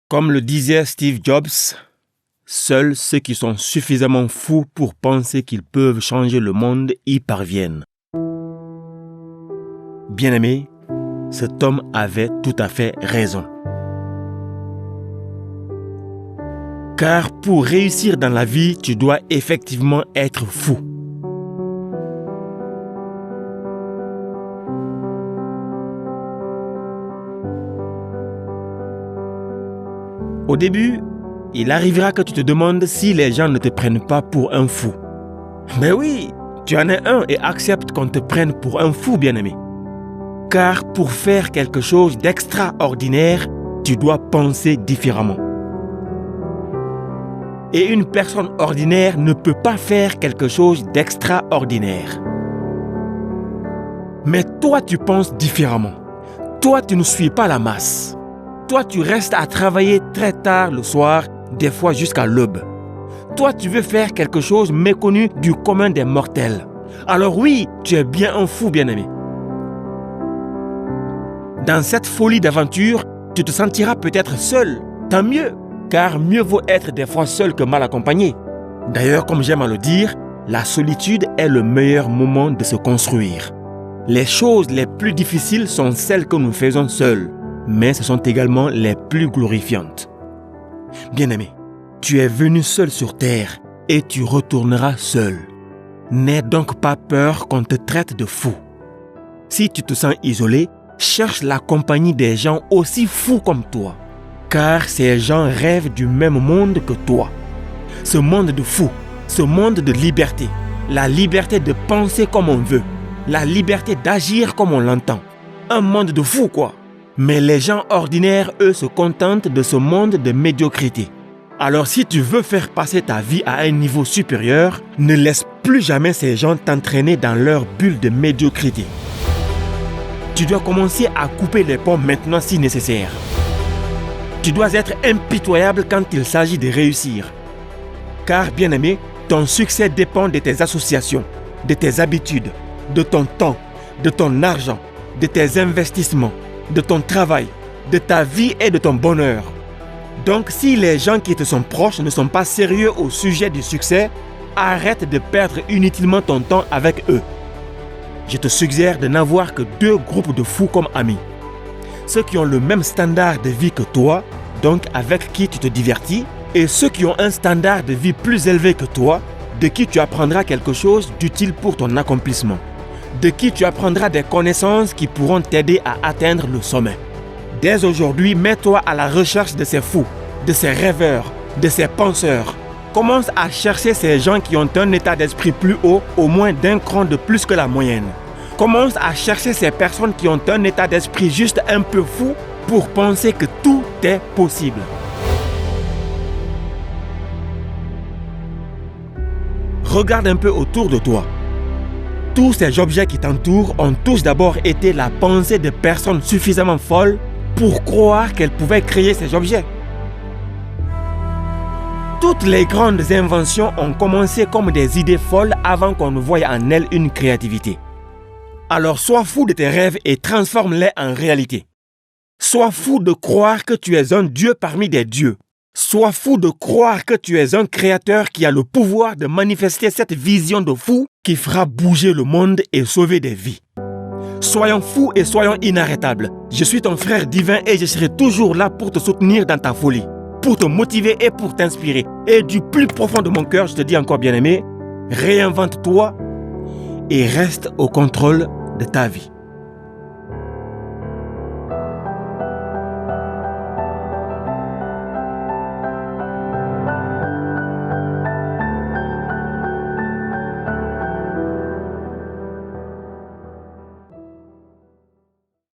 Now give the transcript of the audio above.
Comme le disait Steve Jobs, seuls ceux qui sont suffisamment fous pour penser qu'ils peuvent changer le monde y parviennent. Bien-aimé, cet homme avait tout à fait raison. Car pour réussir dans la vie, tu dois effectivement être fou. Au début, il arrivera que tu te demandes si les gens ne te prennent pas pour un fou. Mais oui, tu en es un et accepte qu'on te prenne pour un fou, bien-aimé. Car pour faire quelque chose d'extraordinaire, tu dois penser différemment. Et une personne ordinaire ne peut pas faire quelque chose d'extraordinaire. Mais toi, tu penses différemment. Toi, tu ne suis pas la masse. Toi, tu restes à travailler très tard le soir, des fois jusqu'à l'aube. Toi, tu veux faire quelque chose méconnu du commun des mortels. Alors oui, tu es bien un fou, bien-aimé. Dans cette folie d'aventure, tu te sentiras peut-être seul. Tant mieux, car mieux vaut être des fois seul que mal accompagné. D'ailleurs, comme j'aime à le dire, la solitude est le meilleur moment de se construire. Les choses les plus difficiles sont celles que nous faisons seuls, mais ce sont également les plus glorifiantes. Bien-aimé, tu es venu seul sur terre et tu retourneras seul. N'aie donc pas peur qu'on te traite de fou. Si tu te sens isolé, cherche la compagnie des gens aussi fous comme toi. Car ces gens rêvent du même monde que toi. Ce monde de fous, ce monde de liberté. La liberté de penser comme on veut. La liberté d'agir comme on l'entend. Un monde de fous, quoi. Mais les gens ordinaires, eux, se contentent de ce monde de médiocrité. Alors si tu veux faire passer ta vie à un niveau supérieur, ne laisse plus jamais ces gens t'entraîner dans leur bulle de médiocrité. Tu dois commencer à couper les ponts maintenant si nécessaire. Tu dois être impitoyable quand il s'agit de réussir. Car, bien-aimé, ton succès dépend de tes associations, de tes habitudes, de ton temps, de ton argent, de tes investissements, de ton travail, de ta vie et de ton bonheur. Donc, si les gens qui te sont proches ne sont pas sérieux au sujet du succès, arrête de perdre inutilement ton temps avec eux. Je te suggère de n'avoir que 2 groupes de fous comme amis. Ceux qui ont le même standard de vie que toi, donc avec qui tu te divertis, et ceux qui ont un standard de vie plus élevé que toi, de qui tu apprendras quelque chose d'utile pour ton accomplissement, de qui tu apprendras des connaissances qui pourront t'aider à atteindre le sommet. Dès aujourd'hui, mets-toi à la recherche de ces fous, de ces rêveurs, de ces penseurs. Commence à chercher ces gens qui ont un état d'esprit plus haut, au moins d'un cran de plus que la moyenne. Commence à chercher ces personnes qui ont un état d'esprit juste un peu fou pour penser que tout est possible. Regarde un peu autour de toi. Tous ces objets qui t'entourent ont tous d'abord été la pensée de personnes suffisamment folles pour croire qu'elles pouvaient créer ces objets. Toutes les grandes inventions ont commencé comme des idées folles avant qu'on ne voie en elles une créativité. Alors sois fou de tes rêves et transforme-les en réalité. Sois fou de croire que tu es un Dieu parmi des dieux. Sois fou de croire que tu es un créateur qui a le pouvoir de manifester cette vision de fou qui fera bouger le monde et sauver des vies. Soyons fous et soyons inarrêtables. Je suis ton frère divin et je serai toujours là pour te soutenir dans ta folie, pour te motiver et pour t'inspirer. Et du plus profond de mon cœur, je te dis encore bien-aimé, réinvente-toi et reste au contrôle de ta vie.